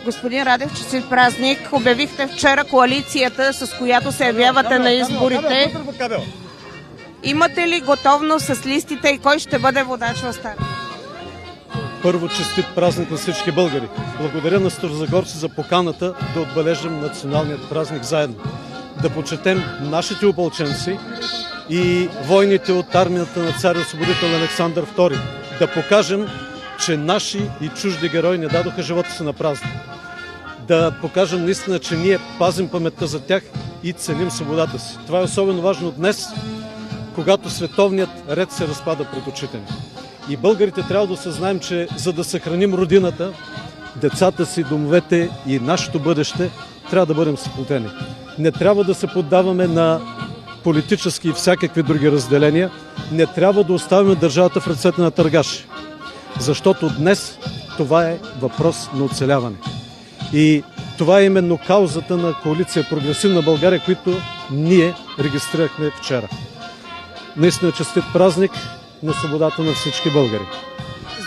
Господин Радев, честит празник. Обявихте вчера коалицията, с която се явявате на изборите. Имате ли готовност с листите и кой ще бъде водач в старта? Първо, честит празник на всички българи. Благодаря на старозагорци за поканата да отбележим националният празник заедно. Да почетем нашите опълченци и войните от армията на цар освободител Александър II. Да покажем, че наши и чужди герои не дадоха живота си на празник. Да покажем наистина, че ние пазим паметта за тях и ценим свободата си. Това е особено важно днес, когато световният ред се разпада пред очите ни. И българите трябва да осъзнаем, че за да съхраним родината, децата си, домовете и нашето бъдеще, трябва да бъдем сплотени. Не трябва да се поддаваме на политически и всякакви други разделения. Не трябва да оставяме държавата в ръцете на търгаши. Защото днес това е въпрос на оцеляване. И това е именно каузата на коалиция Прогресивна България, които ние регистрирахме вчера. Наистина честит празник на свободата на всички българи.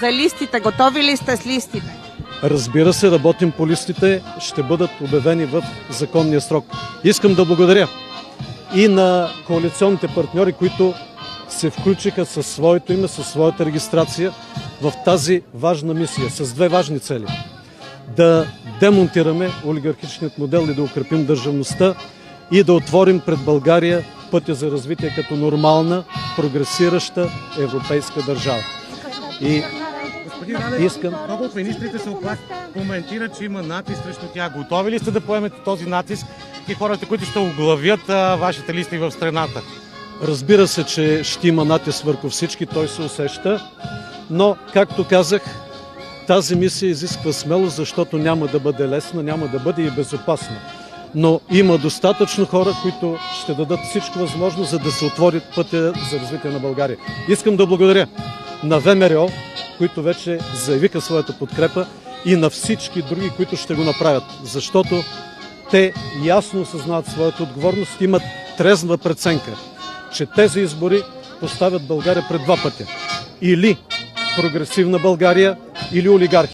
За листите, готови ли сте с листите? Разбира се, работим по листите, ще бъдат обявени в законния срок. Искам да благодаря и на коалиционните партньори, които се включиха със своето име, със своята регистрация в тази важна мисия, с две важни цели. Да демонтираме олигархичният модел и да укрепим държавността и да отворим пред България пътя за развитие като нормална, прогресираща европейска държава. И господин Радев, много от министрите се коментират, че има натиск срещу тях. Готови ли сте да поемете този натиск и хората, които ще оглавят вашите листи в страната? Разбира се, че ще има натиск върху всички, той се усеща, но, както казах, тази мисия изисква смелост, защото няма да бъде лесна, няма да бъде и безопасна. Но има достатъчно хора, които ще дадат всичко възможно, за да се отвори пътя за развитие на България. Искам да благодаря на ВМРО, които вече заявиха своята подкрепа, и на всички други, които ще го направят, защото те ясно осъзнават своята отговорност, имат трезва преценка, че тези избори поставят България пред два пътя. Или прогресивна България, или олигархи.